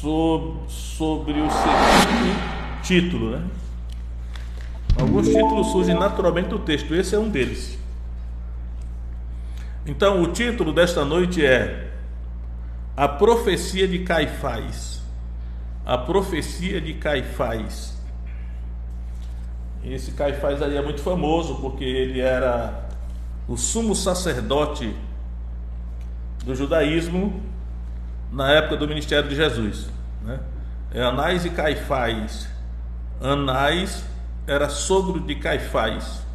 sobre o seguinte título, né? Alguns títulos surgem naturalmente do texto, esse é um deles. Então, o título desta noite é A Profecia de Caifás. A Profecia de Caifás. Esse Caifás aí é muito famoso porque ele era o sumo sacerdote do judaísmo na época do ministério de Jesus, né? Anás e Caifás. Anás era sogro de Caifás,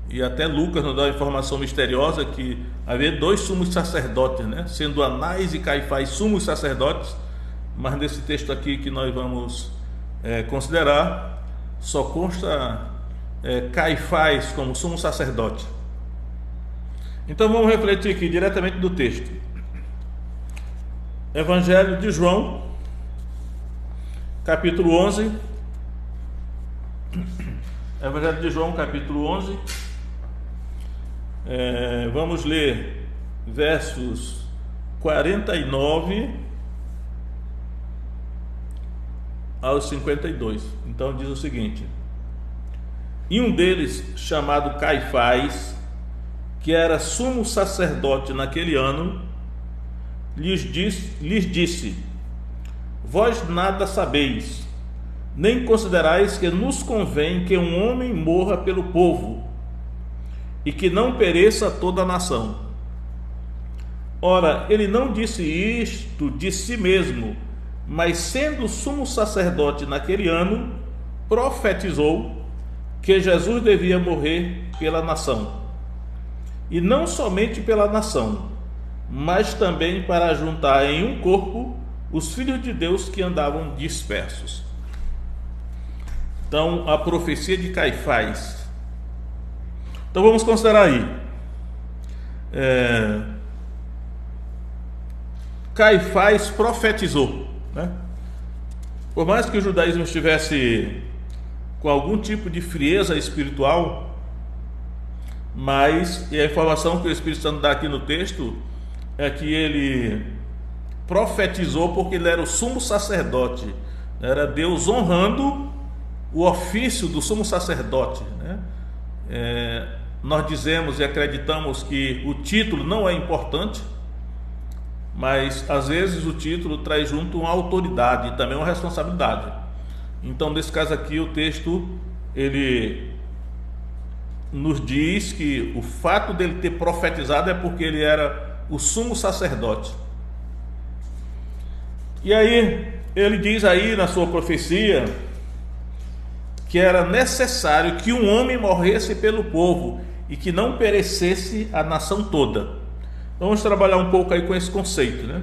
e até Lucas nos dá uma informação misteriosa que havia dois sumos sacerdotes, né? Sendo Anás e Caifás sumos sacerdotes, mas nesse texto aqui que nós vamos considerar, só consta Caifás como sumo sacerdote. Então vamos refletir aqui diretamente do texto. Evangelho de João, capítulo 11. Evangelho de João, capítulo 11. Vamos ler versos 49 aos 52. Então diz o seguinte: E um deles, chamado Caifás, que era sumo sacerdote naquele ano, lhes disse: Vós nada sabeis, nem considerais que nos convém que um homem morra pelo povo, e que não pereça toda a nação. Ora, ele não disse isto de si mesmo, mas sendo sumo sacerdote naquele ano, profetizou que Jesus devia morrer pela nação, e não somente pela nação, mas também para juntar em um corpo os filhos de Deus que andavam dispersos. Então, a profecia de Caifás. Então vamos considerar aí. Caifás profetizou, né? Por mais que o judaísmo estivesse com algum tipo de frieza espiritual, mas a informação que o Espírito Santo dá aqui no texto é que ele profetizou porque ele era o sumo sacerdote, era Deus honrando o ofício do sumo sacerdote, né? Nós dizemos e acreditamos que o título não é importante, mas às vezes o título traz junto uma autoridade e também uma responsabilidade. Então, nesse caso aqui, o texto ele nos diz que o fato dele ter profetizado é porque ele era o sumo sacerdote. E aí ele diz aí na sua profecia que era necessário que um homem morresse pelo povo e que não perecesse a nação toda. Então vamos trabalhar um pouco aí com esse conceito, né?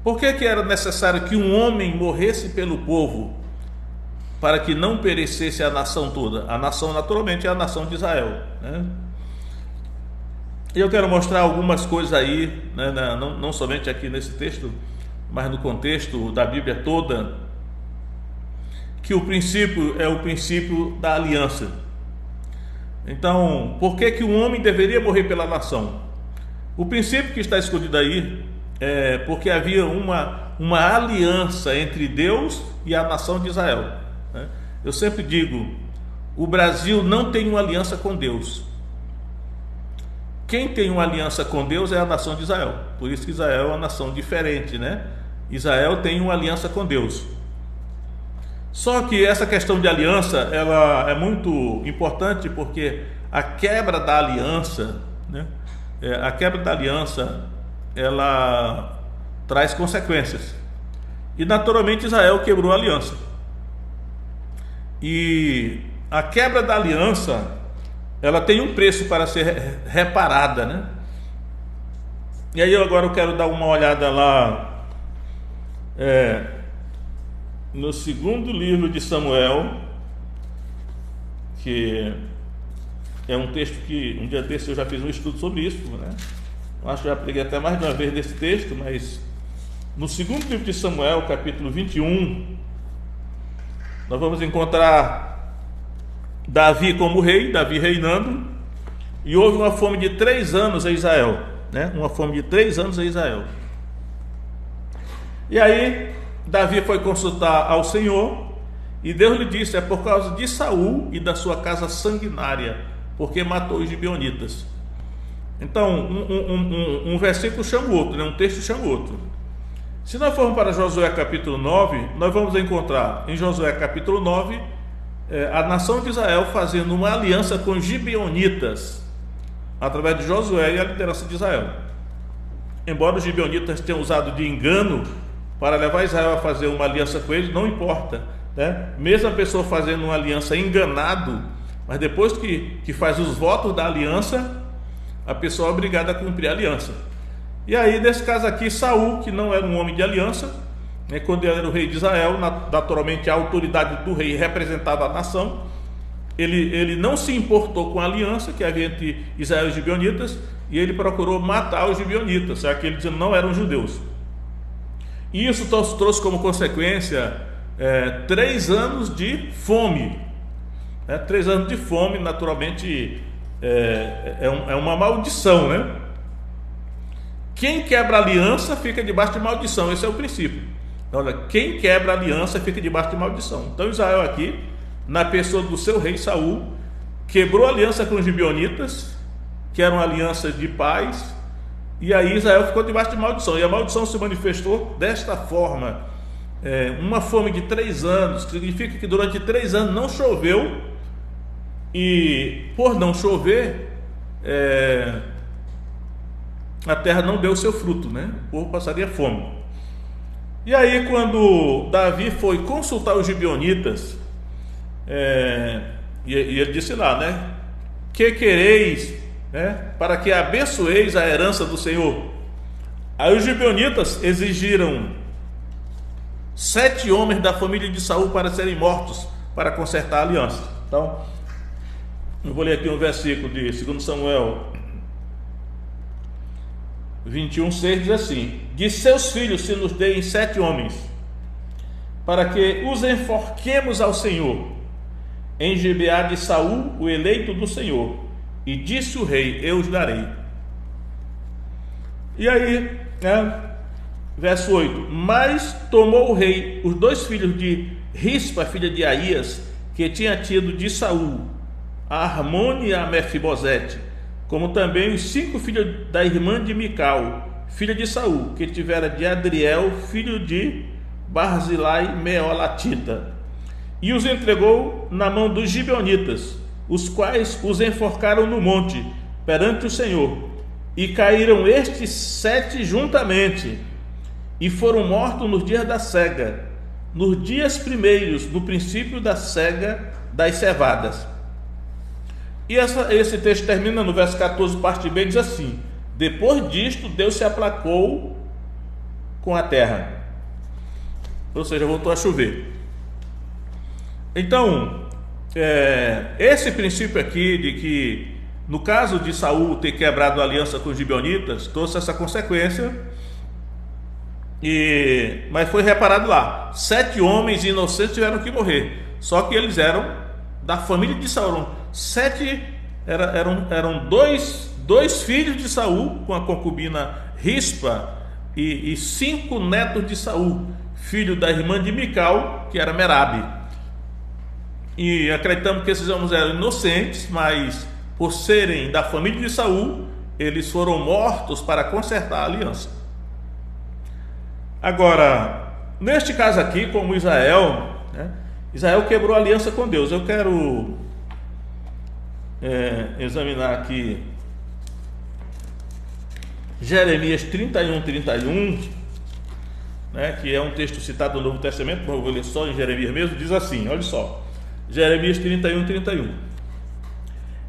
Por que era necessário que um homem morresse pelo povo para que não perecesse a nação toda? A nação naturalmente é a nação de Israel, né? E eu quero mostrar algumas coisas aí, né, não somente aqui nesse texto, mas no contexto da Bíblia toda, que o princípio é o princípio da aliança. Então, por que um homem deveria morrer pela nação? O princípio que está escondido aí é porque havia uma aliança entre Deus e a nação de Israel, né? Eu sempre digo, o Brasil não tem uma aliança com Deus. Quem tem uma aliança com Deus é a nação de Israel. Por isso que Israel é uma nação diferente, né? Israel tem uma aliança com Deus. Só que essa questão de aliança, ela é muito importante porque a quebra da aliança, né? A quebra da aliança, ela traz consequências. E naturalmente Israel quebrou a aliança. E a quebra da aliança, ela tem um preço para ser reparada, né? E aí agora eu quero dar uma olhada lá no segundo livro de Samuel, que é um texto que um dia desse eu já fiz um estudo sobre isso, né? Eu acho que já preguei até mais de uma vez desse texto, mas no segundo livro de Samuel, capítulo 21, nós vamos encontrar Davi como rei, Davi reinando, e houve uma fome de 3 anos em Israel, né? Uma fome de 3 anos em Israel. E aí Davi foi consultar ao Senhor, e Deus lhe disse: é por causa de Saul e da sua casa sanguinária, porque matou os gibeonitas. Então, um versículo chama o outro, né? Um texto chama o outro. Se nós formos para Josué capítulo 9, nós vamos encontrar em Josué capítulo 9 a nação de Israel fazendo uma aliança com os gibeonitas, através de Josué e a liderança de Israel. Embora os gibeonitas tenham usado de engano para levar Israel a fazer uma aliança com eles, não importa, né? Mesmo a pessoa fazendo uma aliança enganado, mas depois que faz os votos da aliança, a pessoa é obrigada a cumprir a aliança. E aí, nesse caso aqui, Saul, que não era um homem de aliança, né, quando ele era o rei de Israel, naturalmente a autoridade do rei representava a nação, ele não se importou com a aliança que havia entre Israel e os gibeonitas, e ele procurou matar os gibeonitas, já que eles não eram judeus. E isso trouxe como consequência 3 anos de fome. 3 anos de fome, naturalmente, é uma maldição, né? Quem quebra aliança fica debaixo de maldição. Esse é o princípio. Olha, quem quebra aliança fica debaixo de maldição. Então Israel aqui, na pessoa do seu rei Saul, quebrou aliança com os gibeonitas, que era uma aliança de paz, e aí Israel ficou debaixo de maldição. E a maldição se manifestou desta forma: uma fome de 3 anos, que significa que durante 3 anos não choveu, e por não chover, a terra não deu o seu fruto, né? O povo passaria fome. E aí, quando Davi foi consultar os gibeonitas, e ele disse lá, né? Que quereis, né, para que abençoeis a herança do Senhor? Aí os gibeonitas exigiram 7 homens da família de Saul para serem mortos, para consertar a aliança. Então, eu vou ler aqui um versículo de 2 Samuel 21:6, diz assim: de seus filhos se nos deem 7 homens, para que os enforquemos ao Senhor em Gibeá de Saul, o eleito do Senhor. E disse o rei: eu os darei. E aí, verso 8: mas tomou o rei os 2 filhos de Rispa, filha de Aías, que tinha tido de Saul, a Armone e a Mefibosete, como também os 5 filhos da irmã de Mical, filha de Saul, que tivera de Adriel, filho de Barzilai Meolatita, e os entregou na mão dos gibeonitas, os quais os enforcaram no monte perante o Senhor, e caíram estes 7 juntamente, e foram mortos nos dias da cega, nos dias primeiros, no princípio da cega das cevadas. E esse texto termina no verso 14, parte B, diz assim: depois disto Deus se aplacou com a terra, ou seja, voltou a chover. Então, esse princípio aqui de que, no caso de Saul ter quebrado a aliança com os gibeonitas, trouxe essa consequência, mas foi reparado lá: 7 homens inocentes tiveram que morrer, só que eles eram da família de Saul. 7 eram dois filhos de Saul com a concubina Rispa, e 5 netos de Saul, filho da irmã de Mical, que era Merabe. E acreditamos que esses homens eram inocentes, mas por serem da família de Saul, eles foram mortos para consertar a aliança. Agora, neste caso aqui, como Israel, né, Israel quebrou a aliança com Deus. Eu quero examinar aqui Jeremias 31:31, né, que é um texto citado no Novo Testamento, mas eu vou ler só em Jeremias mesmo. Diz assim, olha só, Jeremias 31:31: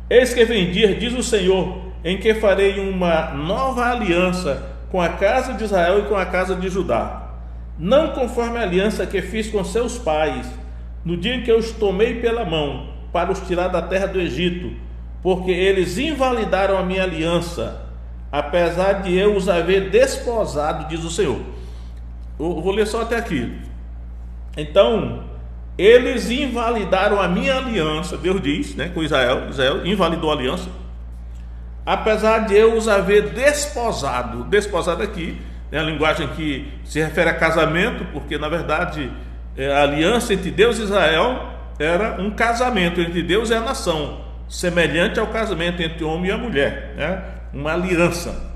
eis que vem dia, diz o Senhor, em que farei uma nova aliança com a casa de Israel e com a casa de Judá, não conforme a aliança que fiz com seus pais no dia em que eu os tomei pela mão para os tirar da terra do Egito, porque eles invalidaram a minha aliança, apesar de eu os haver desposado, diz o Senhor. Eu vou ler só até aqui. Então, eles invalidaram a minha aliança, Deus diz, né, com Israel. Israel invalidou a aliança, apesar de eu os haver desposado. Desposado aqui é a linguagem que se refere a casamento, porque na verdade a aliança entre Deus e Israel era um casamento entre Deus e a nação, semelhante ao casamento entre o homem e a mulher, né? Uma aliança.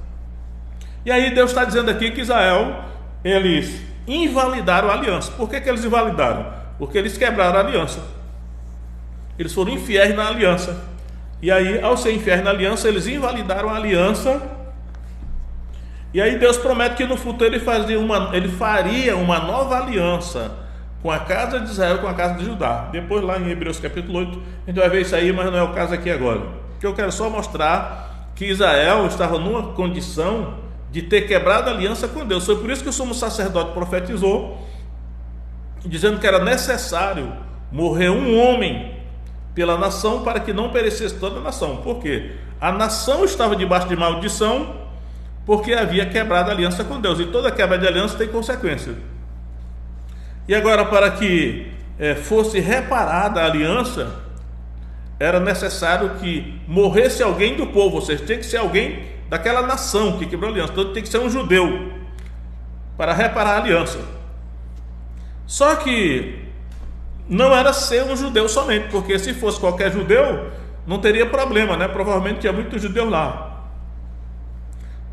E aí Deus está dizendo aqui que Israel, eles invalidaram a aliança. Por que eles invalidaram? Porque eles quebraram a aliança. Eles foram infiéis na aliança. E aí, ao ser infiéis na aliança, eles invalidaram a aliança. E aí Deus promete que no futuro ele faria uma nova aliança com a casa de Israel, com a casa de Judá. Depois lá em Hebreus capítulo 8, a gente vai ver isso aí, mas não é o caso aqui agora. Que eu quero só mostrar que Israel estava numa condição de ter quebrado a aliança com Deus. Foi por isso que o sumo sacerdote profetizou, dizendo que era necessário morrer um homem pela nação para que não perecesse toda a nação. Por quê? A nação estava debaixo de maldição porque havia quebrado a aliança com Deus, e toda quebra de aliança tem consequência. E agora, para que fosse reparada a aliança, era necessário que morresse alguém do povo, ou seja, tinha que ser alguém daquela nação que quebrou a aliança. Então tem que ser um judeu para reparar a aliança. Só que não era ser um judeu somente, porque se fosse qualquer judeu não teria problema, né? Provavelmente tinha muitos judeus lá,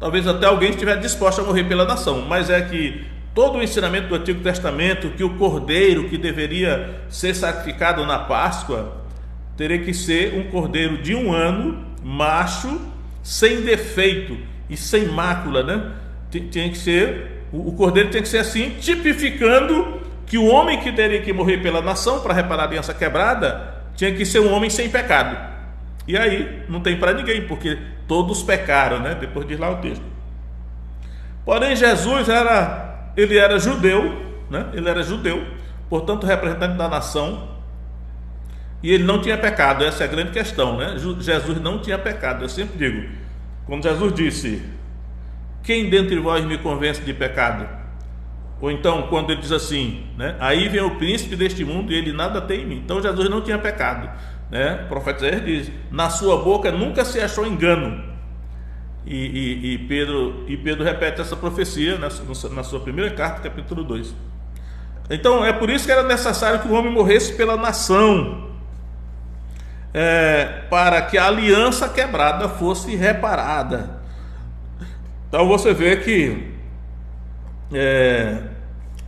talvez até alguém estivesse disposto a morrer pela nação. Mas é que todo o ensinamento do Antigo Testamento, que o cordeiro que deveria ser sacrificado na Páscoa teria que ser um cordeiro de 1 ano, macho, sem defeito e sem mácula, né? Tinha que ser, o cordeiro tem que ser assim, tipificando que o homem que teria que morrer pela nação para reparar a aliança quebrada tinha que ser um homem sem pecado. E aí não tem para ninguém, porque todos pecaram, né? Depois diz lá o texto. Porém Jesus ele era judeu, né? Ele era judeu, portanto representante da nação, e ele não tinha pecado. Essa é a grande questão, né? Jesus não tinha pecado. Eu sempre digo, quando Jesus disse: quem dentre vós me convence de pecado? Ou então quando ele diz assim, né? Aí vem o príncipe deste mundo e ele nada tem em mim. Então Jesus não tinha pecado, né? O profeta Isaías diz: na sua boca nunca se achou engano. E Pedro repete essa profecia na sua primeira carta, capítulo 2. Então é por isso que era necessário que o homem morresse pela nação, para que a aliança quebrada fosse reparada. Então você vê que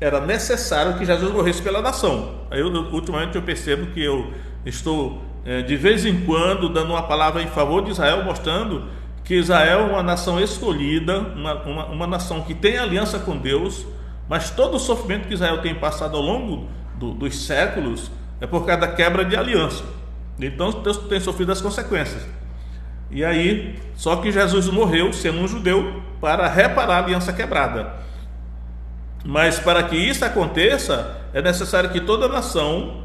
era necessário que Jesus morresse pela nação. Ultimamente eu percebo que eu estou de vez em quando dando uma palavra em favor de Israel, mostrando que Israel é uma nação escolhida, uma nação que tem aliança com Deus, mas todo o sofrimento que Israel tem passado ao longo dos séculos é por causa da quebra de aliança. Então Deus tem sofrido as consequências. E aí, só que Jesus morreu sendo um judeu para reparar a aliança quebrada. Mas para que isso aconteça, é necessário que toda a nação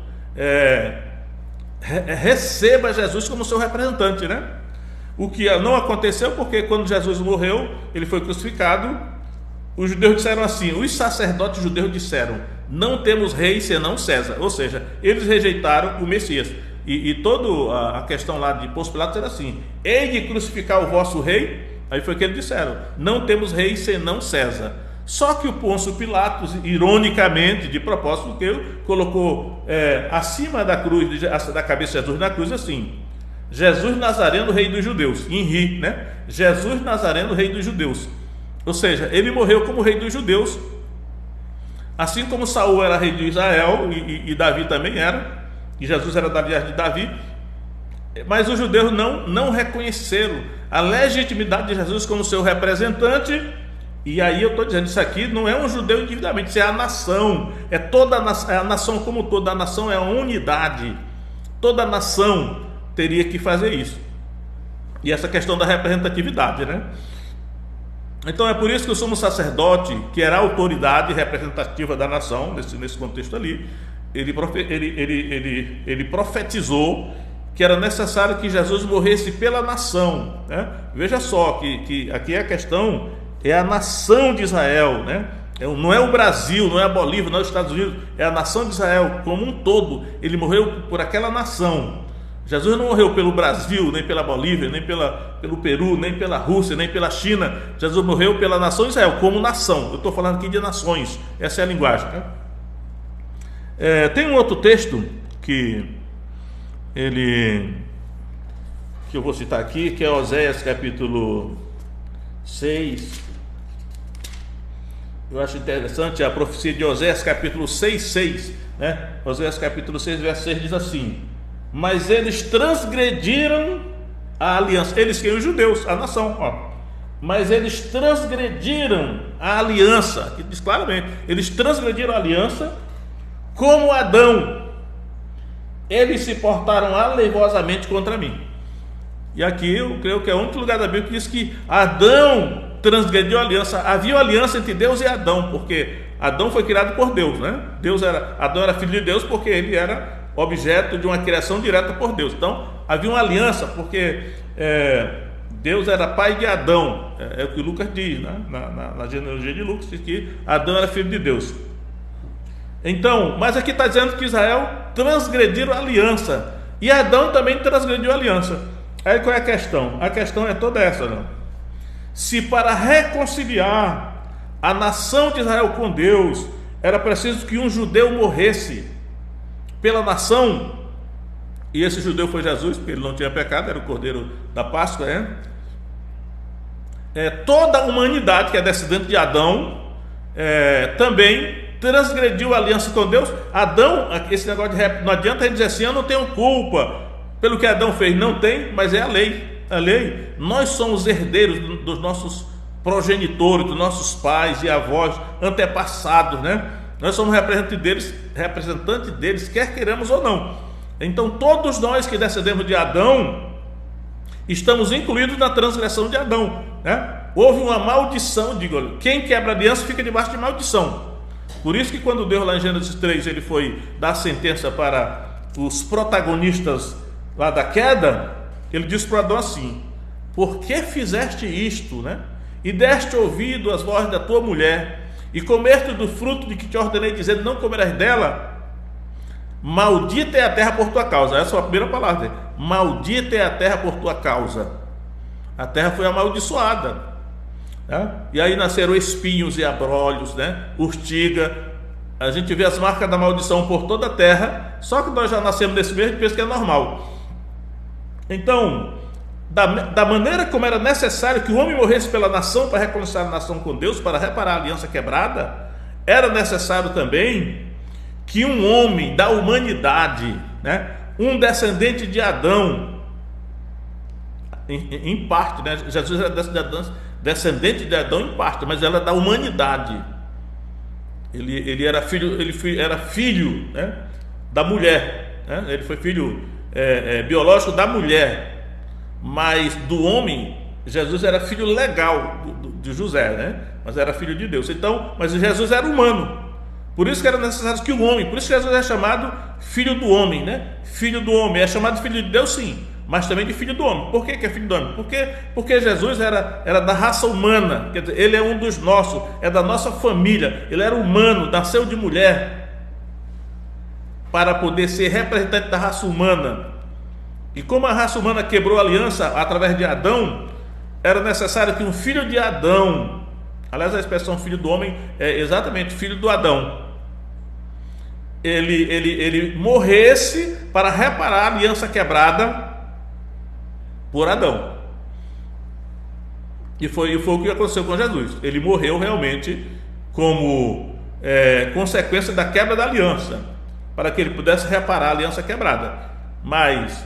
receba Jesus como seu representante, né? O que não aconteceu, porque quando Jesus morreu, ele foi crucificado, os judeus disseram assim, os sacerdotes judeus disseram: não temos rei senão César. Ou seja, eles rejeitaram o Messias. E toda a questão lá de Pôncio Pilatos era assim: hei de crucificar o vosso rei? Aí foi que eles disseram: não temos rei senão César. Só que o Pôncio Pilatos, ironicamente, de propósito, colocou acima da cruz, da cabeça de Jesus na cruz, assim: Jesus Nazareno, rei dos judeus, em ri, né? Jesus Nazareno, rei dos judeus. Ou seja, ele morreu como rei dos judeus, assim como Saul era rei de Israel e Davi também era, e Jesus era da linhagem de Davi. Mas os judeus não reconheceram a legitimidade de Jesus como seu representante. E aí eu estou dizendo, isso aqui não é um judeu individualmente, isso é a nação, é toda a nação como toda, a nação é a unidade, toda a nação teria que fazer isso. E essa questão da representatividade, né? Então é por isso que o sumo sacerdote, que era a autoridade representativa da nação, nesse contexto ali, ele profetizou que era necessário que Jesus morresse pela nação, né? Veja só que aqui a questão é a nação de Israel, né? Não é o Brasil, não é a Bolívia, não é os Estados Unidos, é a nação de Israel como um todo. Ele morreu por aquela nação. Jesus não morreu pelo Brasil, nem pela Bolívia, nem pelo Peru, nem pela Rússia, nem pela China. Jesus morreu pela nação de Israel, como nação. Eu estou falando aqui de nações, essa é a linguagem, né? Tem um outro texto que eu vou citar aqui, que é Oséias capítulo 6. Eu acho interessante a profecia de Oséias capítulo 6, né? Oséias capítulo 6, verso 6 diz assim: mas eles transgrediram a aliança. Eles quem? Os judeus, a nação, ó. Mas eles transgrediram a aliança, que diz claramente, eles transgrediram a aliança como Adão. Eles se portaram aleivosamente contra mim. E aqui eu creio que é o único lugar da Bíblia que diz que Adão transgrediu a aliança. Havia uma aliança entre Deus e Adão, porque Adão foi criado por Deus, né? Adão era filho de Deus porque ele era objeto de uma criação direta por Deus. Então havia uma aliança, porque Deus era pai de Adão, é o que Lucas diz, né? na genealogia de Lucas, diz que Adão era filho de Deus. Então, mas aqui está dizendo que Israel transgrediram a aliança, e Adão também transgrediu a aliança. Aí qual é a questão? A questão é toda essa, não? Se para reconciliar a nação de Israel com Deus era preciso que um judeu morresse pela nação, e esse judeu foi Jesus, porque ele não tinha pecado, era o cordeiro da Páscoa, toda a humanidade que é descendente de Adão também transgrediu a aliança com Deus. Adão, esse negócio de não adianta ele dizer assim, eu não tenho culpa pelo que Adão fez. Não tem, mas é a lei. Nós somos herdeiros dos nossos progenitores, dos nossos pais e avós, antepassados, né? Nós somos representantes deles, quer queiramos ou não. Então todos nós que descendemos de Adão estamos incluídos na transgressão de Adão, né? Houve uma maldição, digo, quem quebra aliança fica debaixo de maldição. Por isso que quando Deus lá em Gênesis 3 ele foi dar sentença para os protagonistas lá da queda, ele disse para Adão assim: por que fizeste isto, né? E deste ouvido às vozes da tua mulher, e comeste do fruto de que te ordenei, dizendo, não comerás dela? Maldita é a terra por tua causa. Essa é a primeira palavra. Maldita é a terra por tua causa. A terra foi amaldiçoada, né? E aí nasceram espinhos e abrolhos, né? Urtiga. A gente vê as marcas da maldição por toda a terra. Só que nós já nascemos nesse meio e pensa que é normal. Então, da maneira como era necessário que o homem morresse pela nação para reconciliar a nação com Deus, para reparar a aliança quebrada, era necessário também que um homem da humanidade, né, um descendente de Adão, em parte, né, Jesus era descendente de Adão em parte, mas ela é da humanidade. Ele era filho, né, da mulher, né? Ele foi filho biológico da mulher. Mas do homem, Jesus era filho legal de José, né? Mas era filho de Deus. Então, mas Jesus era humano. Por isso que era necessário que o homem, por isso que Jesus é chamado filho do homem, né? Filho do homem, é chamado de filho de Deus, sim, mas também de filho do homem. Por que é filho do homem? Porque Jesus era da raça humana, quer dizer, ele é um dos nossos, é da nossa família, ele era humano, nasceu de mulher, para poder ser representante da raça humana. E como a raça humana quebrou a aliança através de Adão, era necessário que um filho de Adão, aliás a expressão filho do homem é exatamente filho do Adão, ele morresse para reparar a aliança quebrada por Adão. E foi o que aconteceu com Jesus. Ele morreu realmente como consequência da quebra da aliança, para que ele pudesse reparar a aliança quebrada. Mas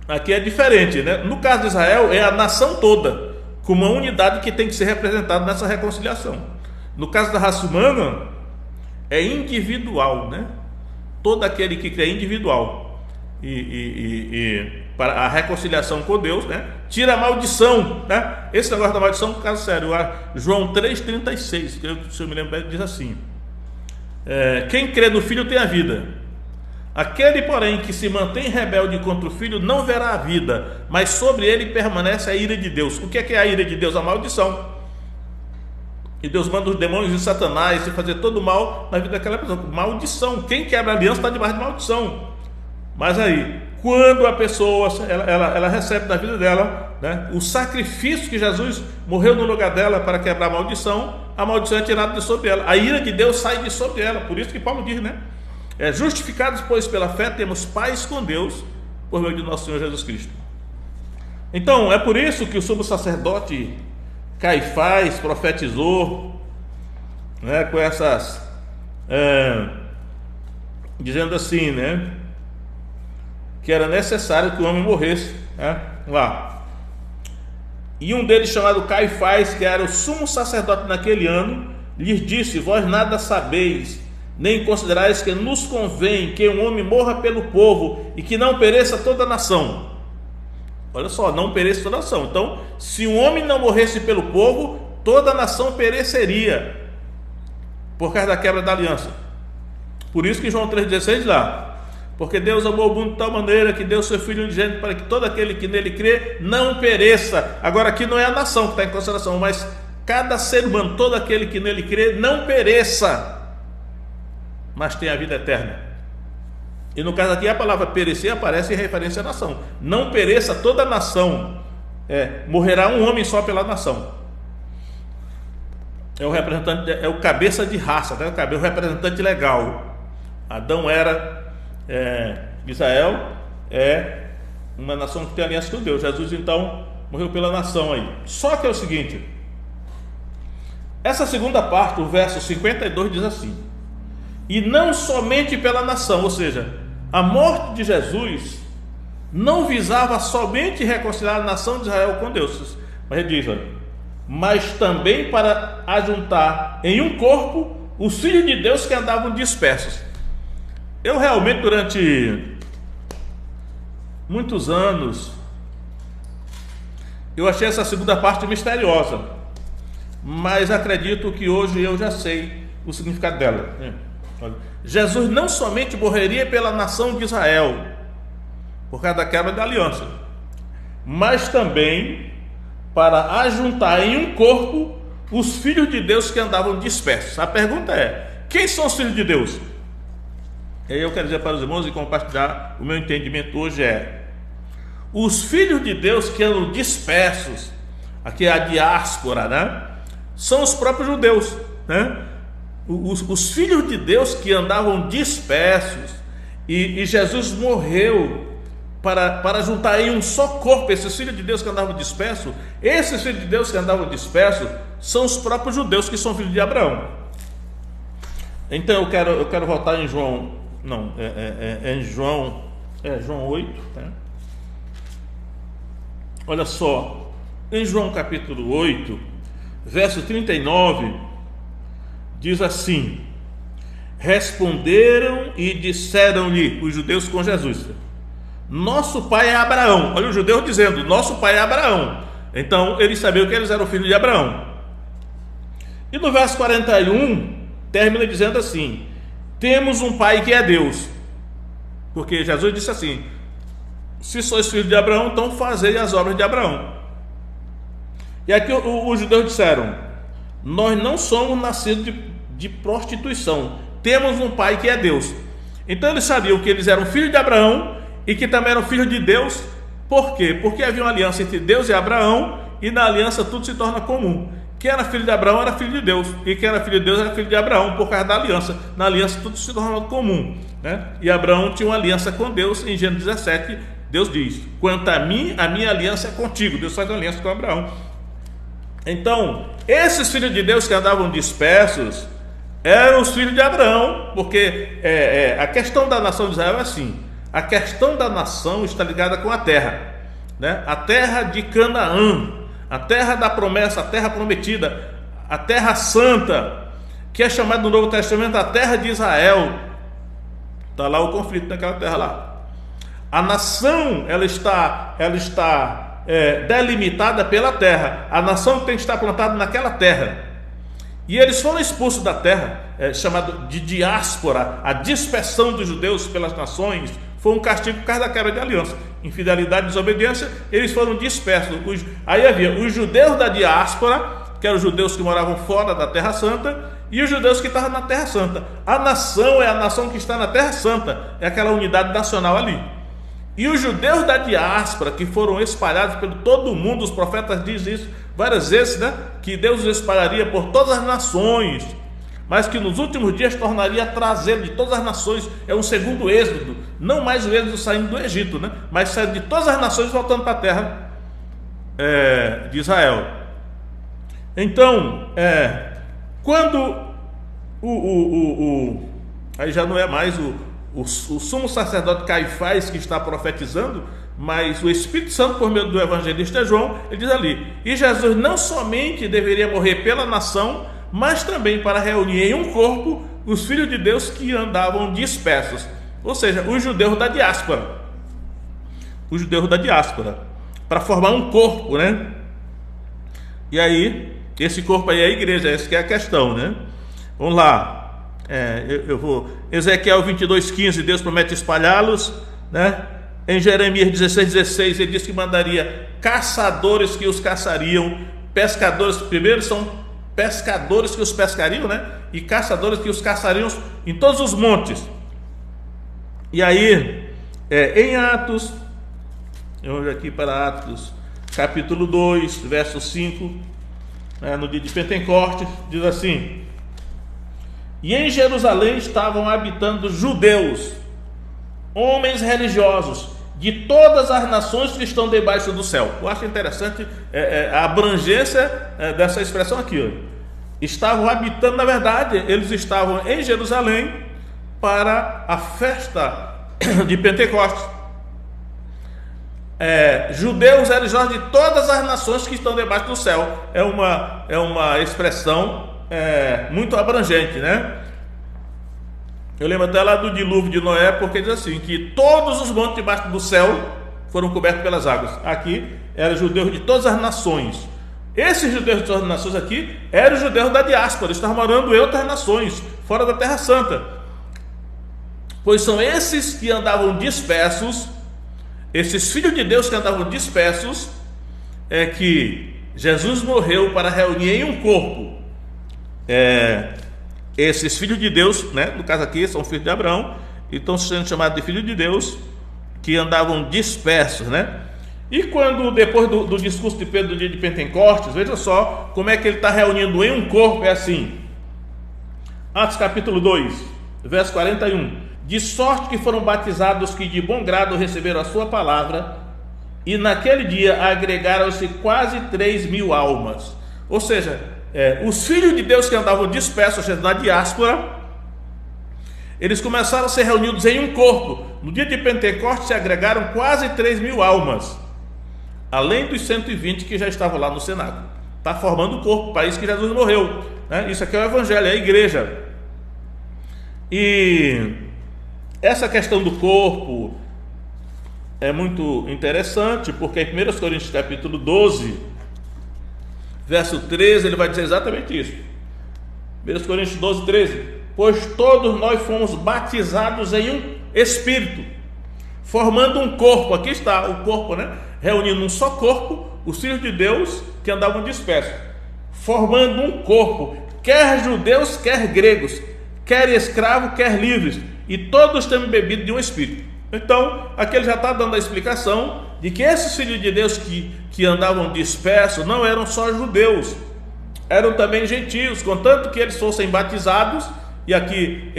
aqui é diferente, né? No caso de Israel, é a nação toda, com uma unidade que tem que ser representada nessa reconciliação. No caso da raça humana, é individual, né? Todo aquele que crê é individual. E para a reconciliação com Deus, né? Tira a maldição, né? Esse negócio da maldição é um caso sério. João 3,36, que se eu me lembro, diz assim: quem crê no Filho tem a vida. Aquele, porém, que se mantém rebelde contra o Filho não verá a vida, mas sobre ele permanece a ira de Deus. O que é a ira de Deus? A maldição. E Deus manda os demônios de Satanás e fazer todo o mal na vida daquela pessoa. Maldição. Quem quebra a aliança está debaixo de maldição. Mas aí, quando a pessoa ela recebe na vida dela, né, o sacrifício que Jesus morreu no lugar dela para quebrar a maldição é tirada de sobre ela, a ira de Deus sai de sobre ela. Por isso que Paulo diz, né, justificados pois pela fé temos paz com Deus por meio de nosso Senhor Jesus Cristo. Então é por isso que o sumo sacerdote Caifás profetizou, né, com essas dizendo assim, né, que era necessário que o homem morresse, né, lá. E um deles, chamado Caifás, que era o sumo sacerdote naquele ano, lhes disse: vós nada sabeis, nem considerais que nos convém que um homem morra pelo povo e que não pereça toda a nação. Olha só, não pereça toda a nação. Então, se um homem não morresse pelo povo, toda a nação pereceria por causa da quebra da aliança. Por isso que João 3,16 lá: porque Deus amou o mundo de tal maneira que deu seu Filho unigênito para que todo aquele que nele crê não pereça. Agora aqui não é a nação que está em consideração, mas cada ser humano, todo aquele que nele crê não pereça, mas tenha a vida eterna. E no caso aqui a palavra perecer aparece em referência à nação. Não pereça toda a nação, morrerá um homem só pela nação. É o representante, é o cabeça de raça, né? O representante legal. Adão era Israel é uma nação que tem aliança com Deus. Jesus então morreu pela nação aí. Só que é o seguinte, essa segunda parte, o verso 52 diz assim: e não somente pela nação, ou seja, a morte de Jesus não visava somente reconciliar a nação de Israel com Deus, mas ele diz, olha, mas também para ajuntar em um corpo os filhos de Deus que andavam dispersos. Eu realmente, durante muitos anos, eu achei essa segunda parte misteriosa, mas acredito que hoje eu já sei o significado dela. Jesus não somente morreria pela nação de Israel, por causa da quebra da aliança, mas também para ajuntar em um corpo os filhos de Deus que andavam dispersos. A pergunta é: quem são os filhos de Deus? E aí eu quero dizer para os irmãos e compartilhar o meu entendimento hoje os filhos de Deus que andam dispersos, aqui é a diáspora, né? São os próprios judeus, né? Os filhos de Deus que andavam dispersos, e Jesus morreu para juntar em um só corpo esses filhos de Deus que andavam dispersos. Esses filhos de Deus que andavam dispersos são os próprios judeus que são filhos de Abraão. Então eu quero voltar em João, João 8, né? Olha só, em João capítulo 8, verso 39, diz assim: responderam e disseram-lhe os judeus com Jesus: nosso pai é Abraão. Olha o judeu dizendo: nosso pai é Abraão. Então eles sabiam que eles eram filhos de Abraão. E no verso 41 termina dizendo assim: temos um pai que é Deus. Porque Jesus disse assim: se sois filhos de Abraão, então fazei as obras de Abraão. E aqui os judeus disseram: nós não somos nascidos de prostituição, temos um pai que é Deus. Então eles sabiam que eles eram filhos de Abraão e que também eram filhos de Deus. Por quê? Porque havia uma aliança entre Deus e Abraão, e na aliança tudo se torna comum. Quem era filho de Abraão era filho de Deus, e quem era filho de Deus era filho de Abraão, por causa da aliança. Na aliança tudo se torna comum, né? E Abraão tinha uma aliança com Deus. Em Gênesis 17 Deus diz: quanto a mim, a minha aliança é contigo. Deus faz uma aliança com Abraão. Então esses filhos de Deus que andavam dispersos eram os filhos de Abraão, porque a questão da nação de Israel é assim: a questão da nação está ligada com a terra, né? A terra de Canaã, a terra da promessa, a terra prometida, a terra santa, que é chamada no Novo Testamento a terra de Israel. Está lá o conflito naquela terra lá. A nação ela está delimitada pela terra. A nação tem que estar plantada naquela terra. E eles foram expulsos da terra, chamado de diáspora. A dispersão dos judeus pelas nações foi um castigo por causa da quebra de aliança. Infidelidade e desobediência, eles foram dispersos. Aí havia os judeus da diáspora, que eram os judeus que moravam fora da Terra Santa, e os judeus que estavam na Terra Santa. A nação é a nação que está na Terra Santa, é aquela unidade nacional ali. E os judeus da diáspora, que foram espalhados por todo o mundo, os profetas dizem isso várias vezes, né? Que Deus os espalharia por todas as nações, mas que nos últimos dias tornaria a trazê-lo de todas as nações. É um segundo êxodo, não mais o êxodo saindo do Egito, né? Mas saindo de todas as nações voltando para a terra de Israel. Então, quando aí já não é mais o sumo sacerdote Caifás que está profetizando, mas o Espírito Santo, por meio do evangelista João, ele diz ali: e Jesus não somente deveria morrer pela nação, mas também para reunir em um corpo os filhos de Deus que andavam dispersos, ou seja, os judeus da diáspora, para formar um corpo, né? E aí, esse corpo aí é a igreja, essa que é a questão, né? Vamos lá, eu vou, Ezequiel 22:15, Deus promete espalhá-los, né? Em Jeremias 16:16, ele diz que mandaria caçadores que os caçariam, pescadores, primeiro são pescadores que os pescariam, né? E caçadores que os caçariam em todos os montes. E aí, em Atos, eu vou aqui para Atos, capítulo 2, verso 5, no dia de Pentecostes, diz assim: e em Jerusalém estavam habitando judeus, homens religiosos, de todas as nações que estão debaixo do céu. Eu acho interessante a abrangência dessa expressão aqui. Ó. Estavam habitando, na verdade, eles estavam em Jerusalém para a festa de Pentecostes. Judeus religiosos de todas as nações que estão debaixo do céu. É uma expressão muito abrangente, né? Eu lembro até lá do dilúvio de Noé, porque diz assim, que todos os montes debaixo do céu foram cobertos pelas águas. Aqui eram judeus de todas as nações. Esses judeus de todas as nações aqui eram os judeus da diáspora, estavam morando em outras nações, fora da Terra Santa. Pois são esses que andavam dispersos, esses filhos de Deus que andavam dispersos, que Jesus morreu para reunir em um corpo. Esses filhos de Deus, né, no caso aqui são filhos de Abraão, e estão sendo chamados de filhos de Deus, que andavam dispersos, né? E quando, depois do discurso de Pedro do dia de Pentecostes, veja só como é que ele está reunindo em um corpo, é assim. Atos capítulo 2, verso 41. De sorte que foram batizados que de bom grado receberam a sua palavra, e naquele dia agregaram-se quase 3.000 almas. Ou seja, os filhos de Deus que andavam dispersos, ou seja, na diáspora, eles começaram a ser reunidos em um corpo. No dia de Pentecostes se agregaram quase 3.000 almas, além dos 120 que já estavam lá no cenáculo. Está formando o corpo, para isso que Jesus morreu, né? Isso aqui é o evangelho, é a igreja. E essa questão do corpo é muito interessante, porque em 1 Coríntios capítulo 12, verso 13, ele vai dizer exatamente isso. 1 Coríntios 12, 13. Pois todos nós fomos batizados em um Espírito, formando um corpo. Aqui está o corpo, né? Reunindo um só corpo, os filhos de Deus que andavam dispersos, formando um corpo, quer judeus, quer gregos, quer escravos, quer livres, e todos temos bebido de um Espírito. Então, aqui ele já está dando a explicação de que esses filhos de Deus que andavam dispersos não eram só judeus, eram também gentios, contanto que eles fossem batizados. E aqui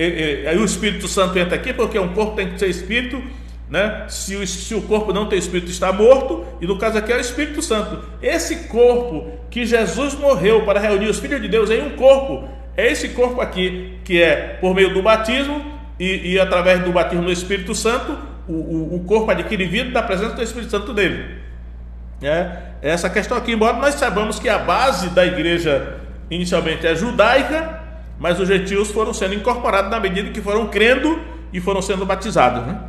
o Espírito Santo entra aqui, porque um corpo tem que ser espírito, né? Se o corpo não tem espírito, está morto. E no caso aqui é o Espírito Santo. Esse corpo que Jesus morreu para reunir os filhos de Deus em um corpo, é esse corpo aqui, que é por meio do batismo e através do batismo no Espírito Santo, o corpo adquire vida da presença do Espírito Santo dele. Essa questão aqui, embora nós saibamos que a base da igreja inicialmente é judaica, mas os gentios foram sendo incorporados na medida que foram crendo e foram sendo batizados, né?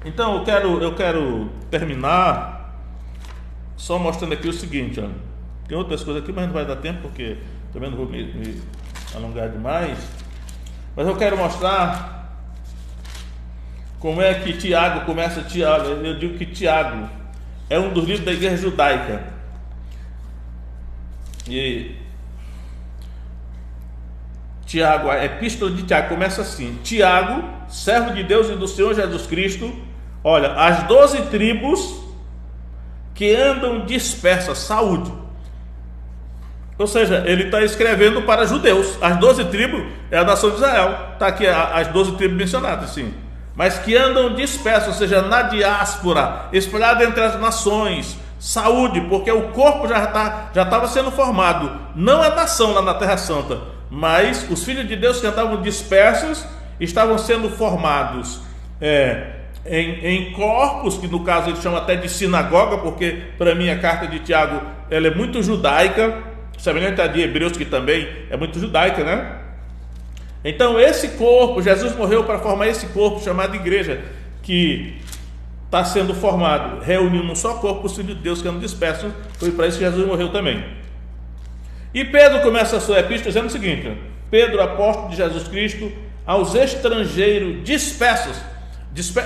Então eu quero terminar só mostrando aqui o seguinte, ó. Tem outras coisas aqui, mas não vai dar tempo, porque também não vou me alongar demais. Mas eu quero mostrar como é que Tiago começa. Eu digo que Tiago é um dos livros da igreja judaica. E Tiago, a epístola de Tiago começa assim: Tiago, servo de Deus e do Senhor Jesus Cristo, olha, as 12 tribos que andam dispersas, saúde. Ou seja, ele está escrevendo para judeus. As 12 tribos é a nação de Israel. Está aqui as 12 tribos mencionadas, sim. Mas que andam dispersos, ou seja, na diáspora, espalhado entre as nações. Saúde, porque o corpo já estava sendo formado. Não é nação lá na Terra Santa, mas os filhos de Deus que andavam dispersos estavam sendo formados em corpos, que no caso eles chamam até de sinagoga, porque para mim a carta de Tiago ela é muito judaica, semelhante a de Hebreus, que também é muito judaica, né? Então esse corpo, Jesus morreu para formar esse corpo chamado igreja, que está sendo formado, reunindo num só corpo os filhos de Deus que andam dispersos. Foi para isso que Jesus morreu também. E Pedro começa a sua epístola dizendo o seguinte: Pedro, apóstolo de Jesus Cristo, aos estrangeiros dispersos.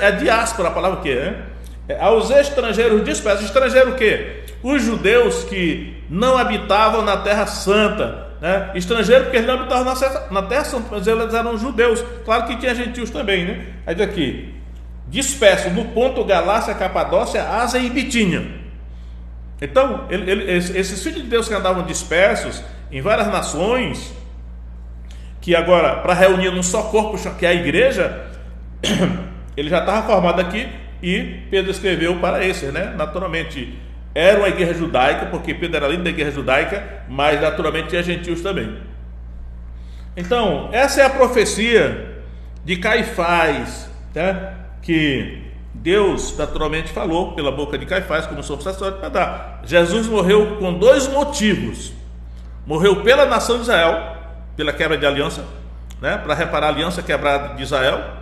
É diáspora a palavra que é, né? Aos estrangeiros dispersos. Estrangeiro o quê? Os judeus que não habitavam na Terra Santa, né? Estrangeiro porque eles não habitavam na Terra Santa, mas eles eram judeus. Claro que tinha gentios também, né? Aí daqui, dispersos no ponto Galácia, Capadócia, Ásia e Bitínia. Então, esses filhos de Deus que andavam dispersos em várias nações, que agora, para reunir num só corpo, que é a igreja, ele já estava formado aqui, e Pedro escreveu para esses, né? Naturalmente, era uma igreja judaica, porque Pedro era líder da igreja judaica, mas naturalmente tinha gentios também. Então, essa é a profecia de Caifás, né? Que Deus naturalmente falou pela boca de Caifás, como sumo sacerdote, para dar. Jesus morreu com 2 motivos: morreu pela nação de Israel, pela quebra de aliança, né? Para reparar a aliança quebrada de Israel,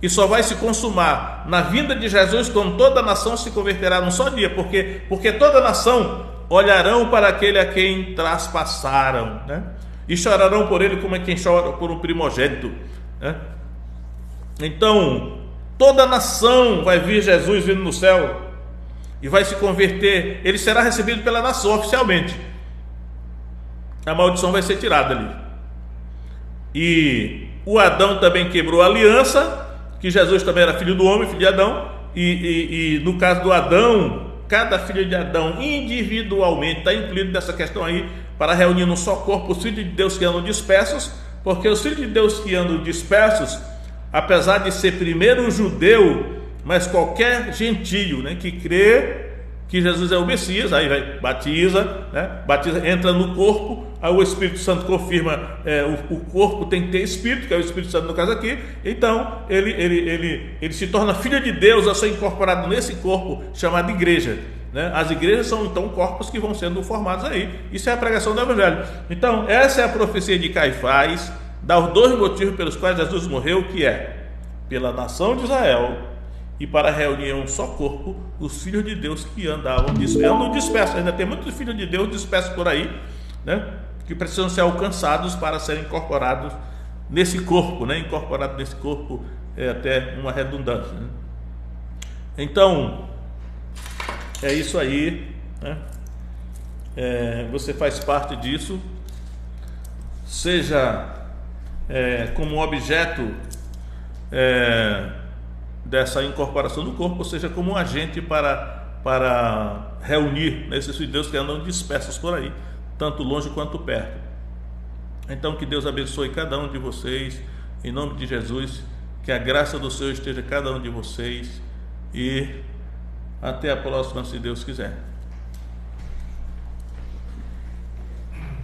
e só vai se consumar na vinda de Jesus, quando toda a nação se converterá num só dia, porque toda a nação olharão para aquele a quem traspassaram, né? E chorarão por ele como é quem chora por um primogênito, né? Então toda a nação vai ver Jesus vindo no céu e vai se converter. Ele será recebido pela nação oficialmente. A maldição vai ser tirada ali. E o Adão também quebrou a aliança, que Jesus também era filho do homem, filho de Adão, e no caso do Adão, cada filho de Adão individualmente está incluído nessa questão aí, para reunir num só corpo os filhos de Deus que andam dispersos, porque os filhos de Deus que andam dispersos, apesar de ser primeiro judeu, mas qualquer gentio, né, que crê que Jesus é o Messias, aí vai, batiza, entra no corpo, aí o Espírito Santo confirma, o corpo tem que ter Espírito, que é o Espírito Santo no caso aqui, então ele se torna filho de Deus ao ser incorporado nesse corpo chamado igreja, né? As igrejas são então corpos que vão sendo formados aí. Isso é a pregação do Evangelho. Então essa é a profecia de Caifás, dá os 2 motivos pelos quais Jesus morreu, que é pela nação de Israel e para reunir em um só corpo os filhos de Deus que andavam dispersos. Ainda tem muitos filhos de Deus dispersos por aí, né? Que precisam ser alcançados para serem incorporados nesse corpo, né? Incorporado nesse corpo é até uma redundância, né? Então é isso aí, né? Você faz parte disso, seja como objeto dessa incorporação do corpo, ou seja, como um agente para reunir esses filhos de Deus que andam dispersos por aí, tanto longe quanto perto. Então que Deus abençoe cada um de vocês, em nome de Jesus, que a graça do Senhor esteja cada um de vocês, e até a próxima, se Deus quiser.